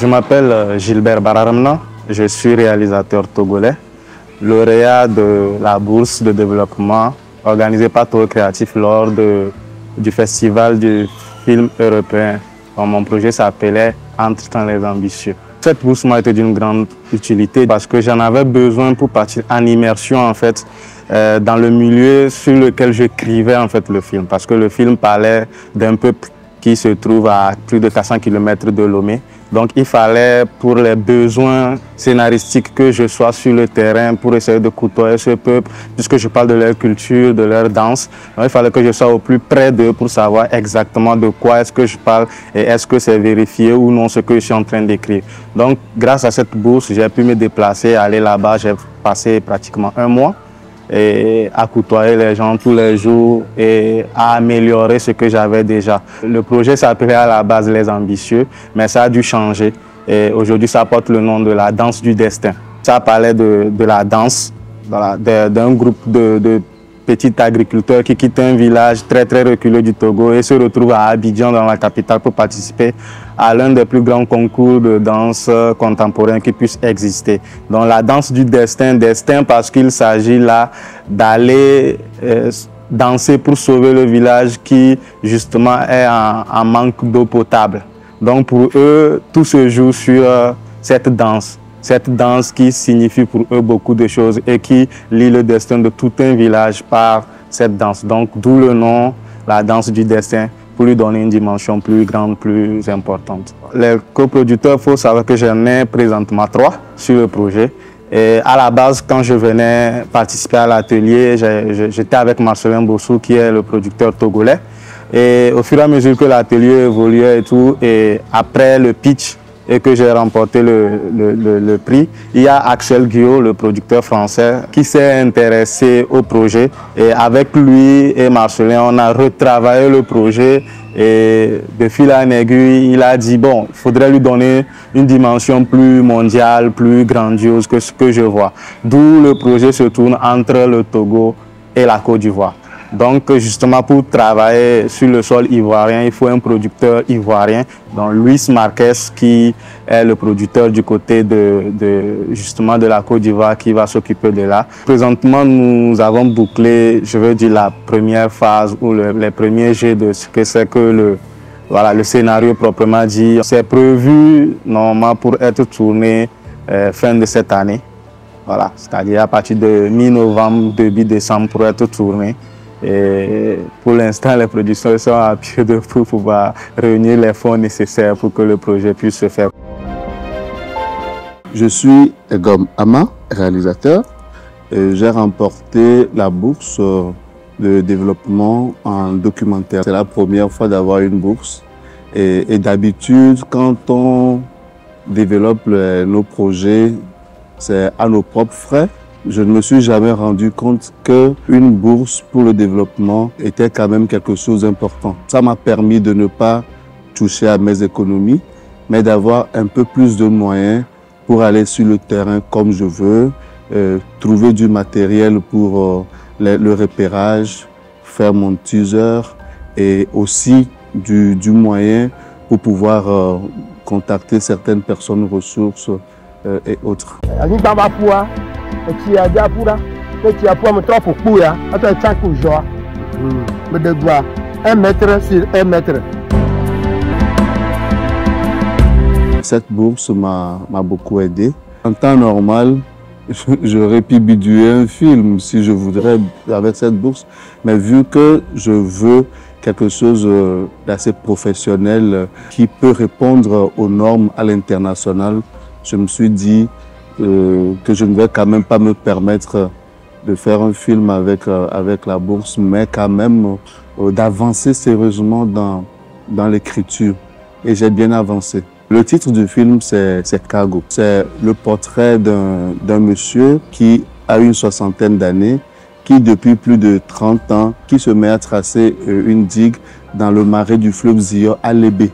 Je m'appelle Gilbert Bararamna, je suis réalisateur togolais, lauréat de la bourse de développement organisée par Togo Créatif lors du festival du film européen. Donc, mon projet s'appelait Entre-temps les ambitieux. Cette bourse m'a été d'une grande utilité parce que j'en avais besoin pour partir en immersion en fait, dans le milieu sur lequel j'écrivais en fait, le film. Parce que le film parlait d'un peuple qui se trouve à plus de 400 km de Lomé. Donc il fallait pour les besoins scénaristiques que je sois sur le terrain pour essayer de côtoyer ce peuple, puisque je parle de leur culture, de leur danse. Donc, il fallait que je sois au plus près d'eux pour savoir exactement de quoi est-ce que je parle et est-ce que c'est vérifié ou non ce que je suis en train d'écrire. Donc grâce à cette bourse, j'ai pu me déplacer, aller là-bas. J'ai passé pratiquement un mois et à côtoyer les gens tous les jours et à améliorer ce que j'avais déjà. Le projet s'appelait à la base Les Ambitieux, mais ça a dû changer. Et aujourd'hui, ça porte le nom de la danse du destin. Ça parlait de la danse, d'un groupe de petits agriculteurs qui quittent un village très reculé du Togo et se retrouvent à Abidjan, dans la capitale, pour participer à l'un des plus grands concours de danse contemporain qui puisse exister. Donc la danse du destin, parce qu'il s'agit là d'aller danser pour sauver le village qui justement est en manque d'eau potable. Donc pour eux, tout se joue sur cette danse. Cette danse qui signifie pour eux beaucoup de choses et qui lie le destin de tout un village par cette danse. Donc d'où le nom, la danse du destin, pour lui donner une dimension plus grande, plus importante. Les coproducteurs, il faut savoir que j'en ai présentement 3 sur le projet. Et à la base, quand je venais participer à l'atelier, j'étais avec Marcelin Bossou, qui est le producteur togolais. Et au fur et à mesure que l'atelier évoluait et tout, et après le pitch, et que j'ai remporté le prix, il y a Axel Guillot, le producteur français, qui s'est intéressé au projet. Et avec lui et Marcelin, on a retravaillé le projet. Et de fil en aiguille, il a dit, bon, il faudrait lui donner une dimension plus mondiale, plus grandiose que ce que je vois. D'où le projet se tourne entre le Togo et la Côte d'Ivoire. Donc justement pour travailler sur le sol ivoirien, il faut un producteur ivoirien, donc Luis Marquez qui est le producteur du côté justement de la Côte d'Ivoire qui va s'occuper de là. Présentement, nous avons bouclé, je veux dire, la première phase ou les premiers jets de ce que c'est que le scénario proprement dit. C'est prévu normalement pour être tourné fin de cette année. Voilà, c'est-à-dire à partir de mi-novembre, début décembre pour être tourné. Et pour l'instant, les productions sont à pied de pour pouvoir réunir les fonds nécessaires pour que le projet puisse se faire. Je suis Egom Ama, réalisateur. J'ai remporté la bourse de développement en documentaire. C'est la première fois d'avoir une bourse. Et d'habitude, quand on développe nos projets, c'est à nos propres frais. Je ne me suis jamais rendu compte qu'une bourse pour le développement était quand même quelque chose d'important. Ça m'a permis de ne pas toucher à mes économies, mais d'avoir un peu plus de moyens pour aller sur le terrain comme je veux, trouver du matériel pour le repérage, faire mon teaser et aussi du moyen pour pouvoir contacter certaines personnes ressources et autres. Cette bourse m'a beaucoup aidé. En temps normal, j'aurais pu bidouiller un film si je voudrais avec cette bourse, mais vu que je veux quelque chose d'assez professionnel qui peut répondre aux normes à l'international, je me suis dit que je ne vais quand même pas me permettre de faire un film avec la bourse, mais quand même d'avancer sérieusement dans l'écriture. Et j'ai bien avancé. Le titre du film, c'est Cargo. C'est le portrait d'un monsieur qui a une 60aine d'années, qui depuis plus de 30 ans, qui se met à tracer une digue dans le marais du fleuve Zio à Lébé.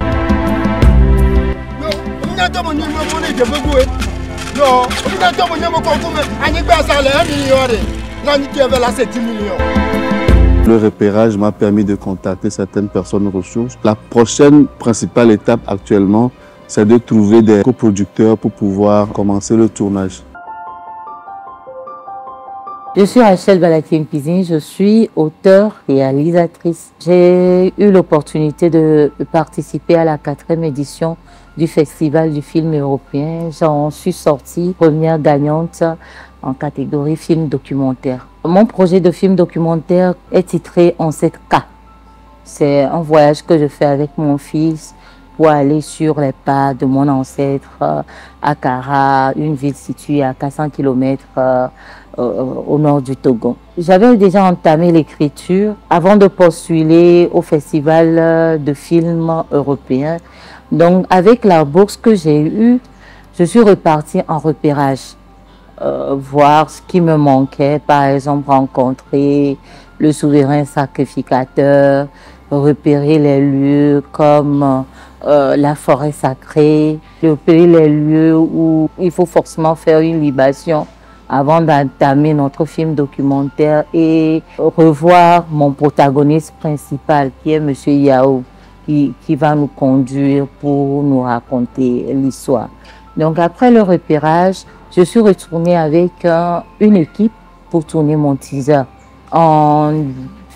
Le repérage m'a permis de contacter certaines personnes ressources. La prochaine principale étape actuellement, c'est de trouver des coproducteurs pour pouvoir commencer le tournage. Je suis Rachel Balakimpizine, je suis auteure-réalisatrice. J'ai eu l'opportunité de participer à la 4e édition du Festival du film européen. J'en suis sortie première gagnante en catégorie film documentaire. Mon projet de film documentaire est titré En 7K. C'est un voyage que je fais avec mon fils pour aller sur les pas de mon ancêtre à Kara, une ville située à 400 km au nord du Togo. J'avais déjà entamé l'écriture avant de postuler au Festival de films européen. Donc avec la bourse que j'ai eue, je suis repartie en repérage, voir ce qui me manquait, par exemple rencontrer le souverain sacrificateur, repérer les lieux comme la forêt sacrée, repérer les lieux où il faut forcément faire une libation avant d'entamer notre film documentaire et revoir mon protagoniste principal qui est M. Yao qui va nous conduire pour nous raconter l'histoire. Donc après le repérage, je suis retournée avec une équipe pour tourner mon teaser en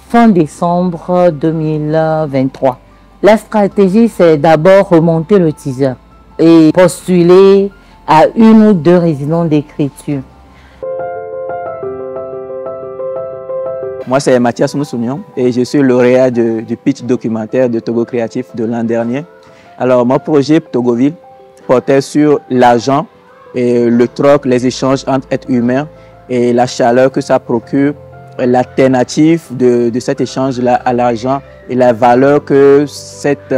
fin décembre 2023. La stratégie, c'est d'abord remonter le teaser et postuler à 1 ou 2 résidents d'écriture. Moi, c'est Mathias Moussounion et je suis lauréat du pitch documentaire de Togo Créatif de l'an dernier. Alors, mon projet Togoville portait sur l'argent et le troc, les échanges entre êtres humains et la chaleur que ça procure, l'alternative de cet échange-là à l'argent et la valeur que cette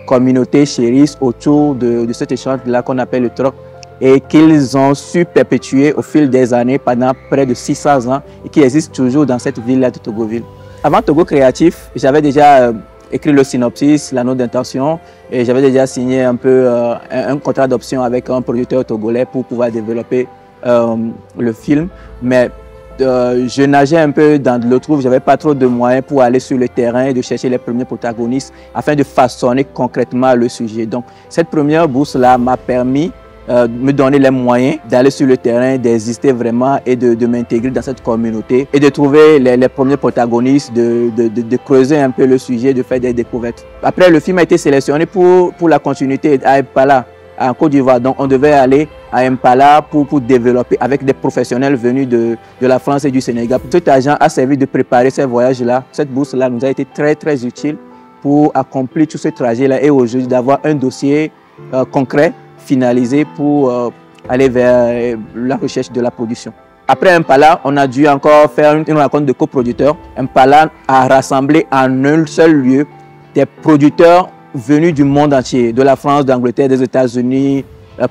communauté chérisse autour de cet échange-là qu'on appelle le troc et qu'ils ont su perpétuer au fil des années pendant près de 600 ans et qui existe toujours dans cette ville-là de Togoville. Avant Togo Créatif, j'avais déjà écrit le synopsis, la note d'intention et j'avais déjà signé un peu un contrat d'option avec un producteur togolais pour pouvoir développer le film. Mais je nageais un peu dans de l'eau trouble, je n'avais pas trop de moyens pour aller sur le terrain et de chercher les premiers protagonistes afin de façonner concrètement le sujet. Donc cette première bourse-là m'a permis de me donner les moyens d'aller sur le terrain, d'exister vraiment et de m'intégrer dans cette communauté et de trouver les premiers protagonistes, de creuser un peu le sujet, de faire des découvertes. Après, le film a été sélectionné pour la continuité à Impala, en Côte d'Ivoire. Donc, on devait aller à Impala pour développer avec des professionnels venus de la France et du Sénégal. Cet argent a servi de préparer ces voyages-là. Cette bourse-là nous a été très, très utile pour accomplir tout ce trajet-là et aujourd'hui d'avoir un dossier concret, finalisé pour aller vers la recherche de la production. Après Impala, on a dû encore faire une rencontre de coproducteurs. Impala a rassemblé en un seul lieu des producteurs venus du monde entier, de la France, d'Angleterre, des États-Unis,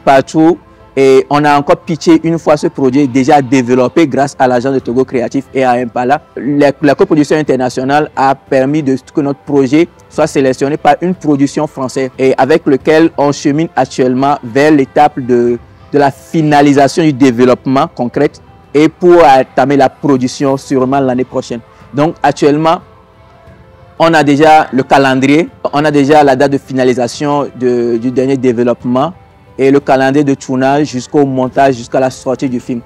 partout. Et on a encore pitché une fois ce projet déjà développé grâce à l'agence de Togo Créatif et à Impala. La coproduction internationale a permis que notre projet soit sélectionné par une production française et avec lequel on chemine actuellement vers l'étape de la finalisation du développement concret et pour entamer la production sûrement l'année prochaine. Donc actuellement, on a déjà le calendrier, on a déjà la date de finalisation du dernier développement et le calendrier de tournage jusqu'au montage, jusqu'à la sortie du film.